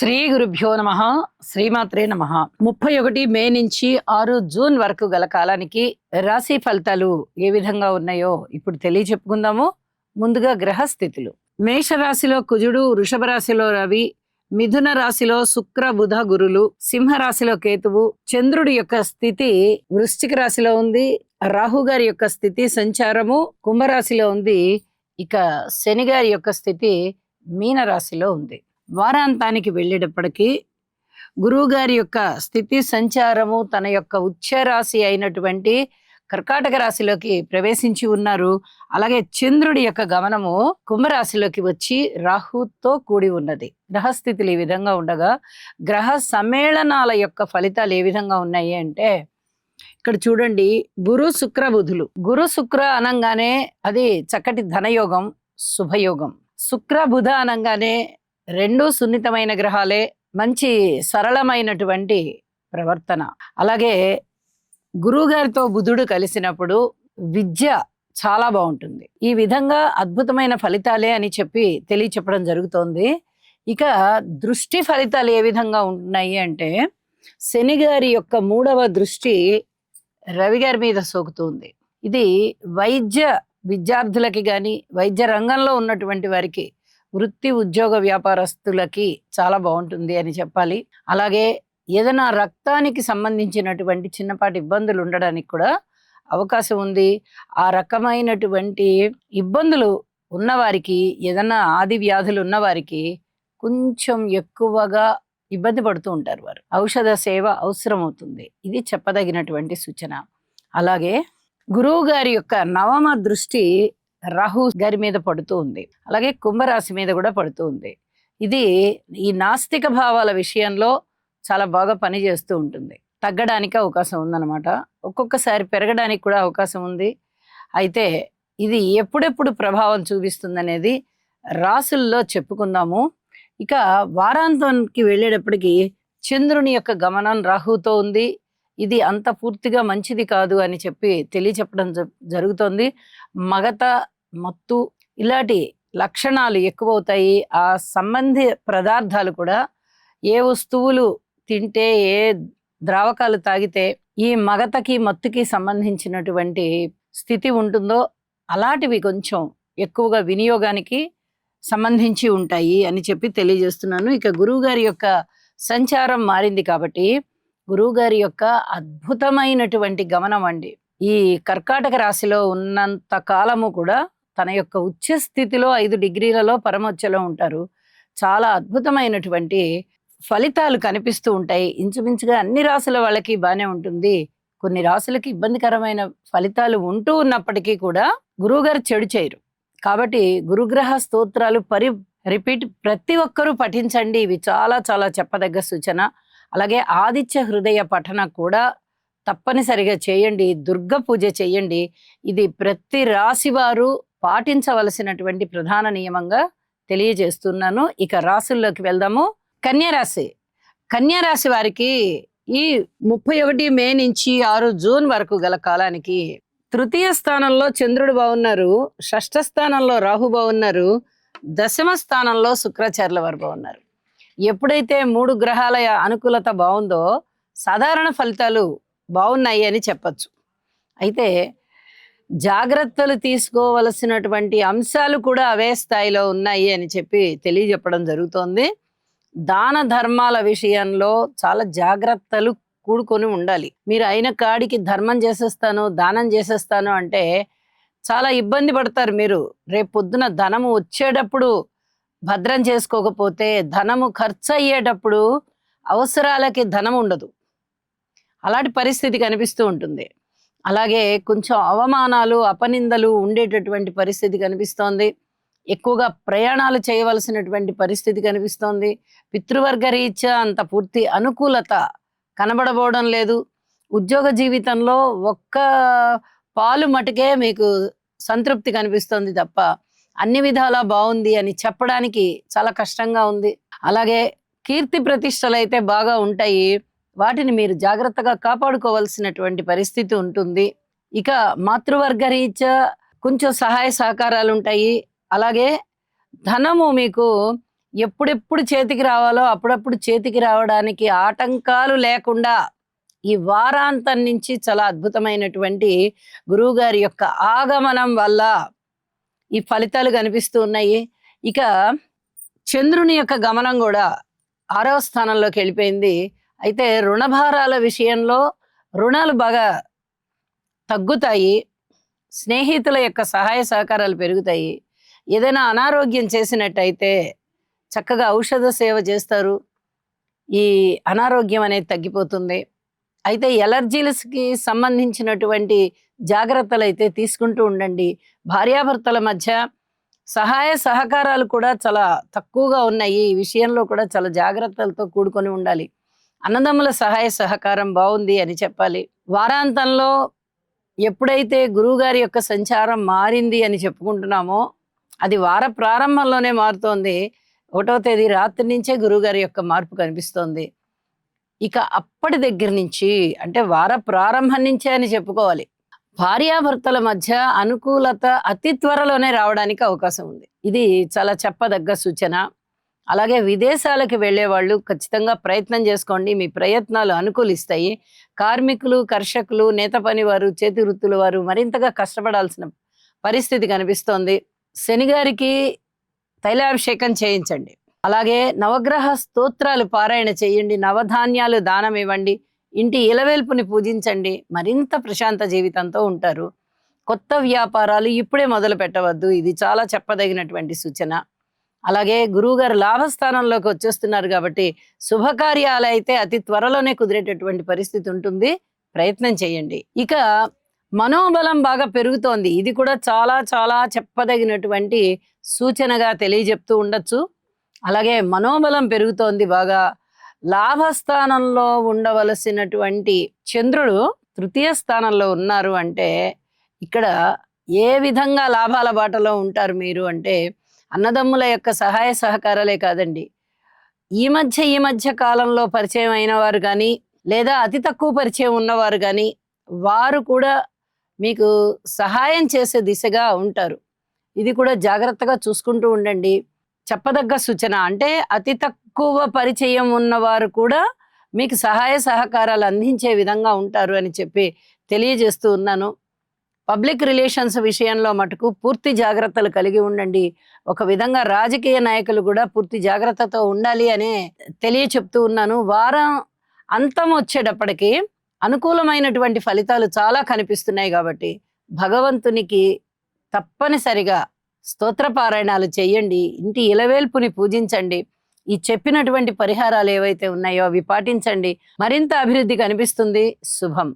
శ్రీ గురుభ్యో నమ. శ్రీమాత్రే నమ. 31 మే నుంచి 6 జూన్ వరకు గల కాలానికి రాశి ఫలితాలు ఏ విధంగా ఉన్నాయో ఇప్పుడు చెప్పుకుందాము. ముందుగా గ్రహస్థితులు. మేషరాశిలో కుజుడు, వృషభ రాశిలో రవి, మిథున రాశిలో శుక్ర బుధ గురులు, సింహరాశిలో కేతువు, చంద్రుడి యొక్క స్థితి వృశ్చిక రాశిలో ఉంది, రాహు గారి యొక్క స్థితి సంచారము కుంభరాశిలో ఉంది, ఇక శని గారి యొక్క స్థితి మీన రాశిలో ఉంది. వారాంతానికి వెళ్ళేటప్పటికీ గురువు గారి యొక్క స్థితి సంచారము తన యొక్క ఉచ్చ రాశి అయినటువంటి కర్కాటక రాశిలోకి ప్రవేశించి ఉన్నారు. అలాగే చంద్రుడి యొక్క గమనము కుంభరాశిలోకి వచ్చి రాహుతో కూడి ఉన్నది. గ్రహస్థితులు ఈ విధంగా ఉండగా గ్రహ సమ్మేళనాల యొక్క ఫలితాలు ఏ విధంగా ఉన్నాయి అంటే ఇక్కడ చూడండి, గురు శుక్ర బుధులు. గురు శుక్ర అనంగానే అది చక్కటి ధనయోగం, శుభయోగం. శుక్ర బుధ అనంగానే రెండు సున్నితమైన గ్రహాలే, మంచి సరళమైనటువంటి ప్రవర్తన. అలాగే గురువు గారితో బుధుడు కలిసినప్పుడు విద్య చాలా బాగుంటుంది. ఈ విధంగా అద్భుతమైన ఫలితాలే అని చెప్పడం జరుగుతోంది. ఇక దృష్టి ఫలితాలు ఏ విధంగా ఉన్నాయి అంటే శని గారి యొక్క 3వ దృష్టి రవి గారి మీద సోకుతుంది. ఇది వైద్య విద్యార్థులకి కానీ వైద్య రంగంలో ఉన్నటువంటి వారికి, వృత్తి ఉద్యోగ వ్యాపారస్తులకి చాలా బాగుంటుంది అని చెప్పాలి. అలాగే ఏదైనా రక్తానికి సంబంధించినటువంటి చిన్నపాటి ఇబ్బందులు ఉండడానికి కూడా అవకాశం ఉంది. ఆ రకమైనటువంటి ఇబ్బందులు ఉన్నవారికి, ఏదైనా ఆది వ్యాధులు ఉన్నవారికి కొంచెం ఎక్కువగా ఇబ్బంది పడుతూ ఉంటారు. వారు ఔషధ సేవ అవసరం అవుతుంది. ఇది చెప్పదగినటువంటి సూచన. అలాగే గురువు గారి యొక్క 9వ దృష్టి రాహు గారి మీద పడుతూ ఉంది. అలాగే కుంభరాశి మీద కూడా పడుతూ ఉంది. ఇది ఈ నాస్తిక భావాల విషయంలో చాలా బాగా పనిచేస్తూ ఉంటుంది. తగ్గడానికి అవకాశం ఉందన్నమాట. ఒక్కొక్కసారి పెరగడానికి కూడా అవకాశం ఉంది. అయితే ఇది ఎప్పుడెప్పుడు ప్రభావం చూపిస్తుంది అనేది రాసుల్లో చెప్పుకుందాము. ఇక వారాంతానికి వెళ్ళేటప్పటికి చంద్రుని యొక్క గమనం రాహుతో ఉంది. ఇది అంత పూర్తిగా మంచిది కాదు అని తెలియచెప్పడం జరుగుతోంది. మగత, మత్తు ఇలాంటి లక్షణాలు ఎక్కువ అవుతాయి. ఆ సంబంధి పదార్థాలు కూడా, ఏ వస్తువులు తింటే, ఏ ద్రావకాలు తాగితే ఈ మగతకి మత్తుకి సంబంధించినటువంటి స్థితి ఉంటుందో అలాంటివి కొంచెం ఎక్కువగా వినియోగానికి సంబంధించి ఉంటాయి అని తెలియజేస్తున్నాను. ఇక గురువు గారి యొక్క సంచారం మారింది కాబట్టి గురువు గారి యొక్క అద్భుతమైనటువంటి గమనం అండి. ఈ కర్కాటక రాశిలో ఉన్నంత కాలము కూడా తన యొక్క ఉచ్చ స్థితిలో 5 డిగ్రీలలో పరమోచ్చలో ఉంటారు. చాలా అద్భుతమైనటువంటి ఫలితాలు కనిపిస్తూ ఉంటాయి. ఇంచుమించుగా అన్ని రాశుల వాళ్ళకి బాగానే ఉంటుంది. కొన్ని రాశులకి ఇబ్బందికరమైన ఫలితాలు ఉంటూ ఉన్నప్పటికీ కూడా గురువు గారు చెడు చేయరు. కాబట్టి గురుగ్రహ స్తోత్రాలు రిపీట్ ప్రతి ఒక్కరూ పఠించండి. ఇవి చాలా చాలా చెప్పదగ్గ సూచన. అలాగే ఆదిత్య హృదయ పఠన కూడా తప్పనిసరిగా చేయండి. దుర్గ పూజ చేయండి. ఇది ప్రతి రాశి వారు పాటించవలసినటువంటి ప్రధాన నియమంగా తెలియజేస్తున్నాను. ఇక రాశుల్లోకి వెళ్దాము. కన్యారాశి. కన్యారాశి వారికి ఈ 31 మే నుంచి 6 జూన్ వరకు గల కాలానికి తృతీయ స్థానంలో చంద్రుడు బాగున్నారు, షష్ఠ స్థానంలో రాహు బాగున్నారు, దశమ స్థానంలో శుక్రాచార్యుల వారు బాగున్నారు. ఎప్పుడైతే 3 గ్రహాల అనుకూలత బాగుందో సాధారణ ఫలితాలు బాగున్నాయి అని చెప్పచ్చు. అయితే జాగ్రత్తలు తీసుకోవలసినటువంటి అంశాలు కూడా అవే స్థాయిలో ఉన్నాయి అని తెలియజెప్పడం జరుగుతోంది. దాన ధర్మాల విషయంలో చాలా జాగ్రత్తలు కూడుకొని ఉండాలి. మీరు అయిన కాడికి ధర్మం చేసేస్తాను, దానం చేసేస్తాను అంటే చాలా ఇబ్బంది పడతారు. మీరు రేపు పొద్దున ధనము వచ్చేటప్పుడు భద్రం చేసుకోకపోతే, ధనము ఖర్చు అయ్యేటప్పుడు అవసరాలకి ధనం ఉండదు. అలాంటి పరిస్థితి కనిపిస్తూ ఉంటుంది. అలాగే కొంచెం అవమానాలు, అపనిందలు ఉండేటటువంటి పరిస్థితి కనిపిస్తోంది. ఎక్కువగా ప్రయాణాలు చేయవలసినటువంటి పరిస్థితి కనిపిస్తోంది. పితృవర్గ రీత్యా అంత పూర్తి అనుకూలత కనబడబోవడం లేదు. ఉద్యోగ జీవితంలో ఒక్క పాలు మటుకే మీకు సంతృప్తి కనిపిస్తుంది తప్ప అన్ని విధాలా బాగుంది అని చెప్పడానికి చాలా కష్టంగా ఉంది. అలాగే కీర్తి ప్రతిష్టలు అయితే బాగా ఉంటాయి. వాటిని మీరు జాగ్రత్తగా కాపాడుకోవాల్సినటువంటి పరిస్థితి ఉంటుంది. ఇక మాతృవర్గ రీత్యా కొంచెం సహాయ సహకారాలు ఉంటాయి. అలాగే ధనము మీకు ఎప్పుడెప్పుడు చేతికి రావాలో అప్పుడప్పుడు చేతికి రావడానికి ఆటంకాలు లేకుండా ఈ వారాంతం నుంచి చాలా అద్భుతమైనటువంటి గురువుగారి యొక్క ఆగమనం వల్ల ఈ ఫలితాలు కనిపిస్తూ ఉన్నాయి. ఇక చంద్రుని యొక్క గమనం కూడా 6వ స్థానంలోకి వెళ్ళిపోయింది. అయితే రుణభారాల విషయంలో రుణాలు బాగా తగ్గుతాయి. స్నేహితుల యొక్క సహాయ సహకారాలు పెరుగుతాయి. ఏదైనా అనారోగ్యం చేసినట్టయితే చక్కగా ఔషధ సేవ చేస్తారు. ఈ అనారోగ్యం అనేది తగ్గిపోతుంది. అయితే ఎలర్జీలకి సంబంధించినటువంటి జాగ్రత్తలు అయితే తీసుకుంటూ ఉండండి. భార్యాభర్తల మధ్య సహాయ సహకారాలు కూడా చాలా తక్కువగా ఉన్నాయి. ఈ విషయంలో కూడా చాలా జాగ్రత్తలతో కూడుకొని ఉండాలి. అన్నదమ్ముల సహాయ సహకారం బాగుంది అని చెప్పాలి. వారాంతంలో ఎప్పుడైతే గురువుగారి యొక్క సంచారం మారింది అని చెప్పుకుంటున్నామో అది వార ప్రారంభంలోనే మారుతోంది. 1వ తేదీ రాత్రి నుంచే గురువుగారి యొక్క మార్పు కనిపిస్తోంది. ఇక అప్పటి దగ్గర నుంచి అంటే వార ప్రారంభం నుంచే అని చెప్పుకోవాలి. భార్యాభర్తల మధ్య అనుకూలత అతి త్వరలోనే రావడానికి అవకాశం ఉంది. ఇది చాలా చెప్పదగ్గ సూచన. అలాగే విదేశాలకు వెళ్ళే వాళ్ళు ఖచ్చితంగా ప్రయత్నం చేసుకోండి. మీ ప్రయత్నాలు అనుకూలిస్తాయి. కార్మికులు, కర్షకులు, నేత పని వారు, చేతి వృత్తుల వారు మరింతగా కష్టపడాల్సిన పరిస్థితి కనిపిస్తోంది. శనిగారికి తైలాభిషేకం చేయించండి. అలాగే నవగ్రహ స్తోత్రాలు పారాయణ చేయండి. నవధాన్యాలు దానం ఇవ్వండి. ఇంటి ఇలవేల్పుని పూజించండి. మరింత ప్రశాంత జీవితంతో ఉంటారు. కొత్త వ్యాపారాలు ఇప్పుడే మొదలు పెట్టవద్దు. ఇది చాలా చెప్పదగినటువంటి సూచన. అలాగే గురువుగారు లాభస్థానంలోకి వచ్చేస్తున్నారు కాబట్టి శుభకార్యాలు అయితే అతి త్వరలోనే కుదిరేటటువంటి పరిస్థితి ఉంటుంది. ప్రయత్నం చేయండి. ఇక మనోబలం బాగా పెరుగుతోంది. ఇది కూడా చాలా చాలా చెప్పదగినటువంటి సూచనగా తెలియజెప్తూ ఉండొచ్చు. అలాగే మనోబలం పెరుగుతోంది బాగా. లాభస్థానంలో ఉండవలసినటువంటి చంద్రుడు 3వ స్థానంలో ఉన్నారు అంటే ఇక్కడ ఏ విధంగా లాభాల బాటలో ఉంటారు మీరు అంటే అన్నదమ్ముల యొక్క సహాయ సహకారాలే కాదండి. ఈ మధ్య కాలంలో పరిచయం అయిన వారు కానీ లేదా అతి తక్కువ పరిచయం ఉన్నవారు కానీ వారు కూడా మీకు సహాయం చేసే దిశగా ఉంటారు. ఇది కూడా జాగ్రత్తగా చూసుకుంటూ ఉండండి. చెప్పదగ్గ సూచన అంటే అతి తక్కువ పరిచయం ఉన్నవారు కూడా మీకు సహాయ సహకారాలు అందించే విధంగా ఉంటారు అని చెప్పి తెలియజేస్తూ ఉన్నాను. పబ్లిక్ రిలేషన్స్ విషయంలో మటుకు పూర్తి జాగ్రత్తలు కలిగి ఉండండి. ఒక విధంగా రాజకీయ నాయకులు కూడా పూర్తి జాగ్రత్తతో ఉండాలి అనే తెలియచెప్తూ ఉన్నాను. వారం అంతం వచ్చేటప్పటికి అనుకూలమైనటువంటి ఫలితాలు చాలా కనిపిస్తున్నాయి కాబట్టి భగవంతునికి తప్పనిసరిగా స్తోత్ర పారాయణాలు చేయండి. ఇంటి ఇలవేల్పుని పూజించండి. ఈ చెప్పినటువంటి పరిహారాలు ఏవైతే ఉన్నాయో అవి పాటించండి. మరింత అభివృద్ధి కనిపిస్తుంది. శుభం.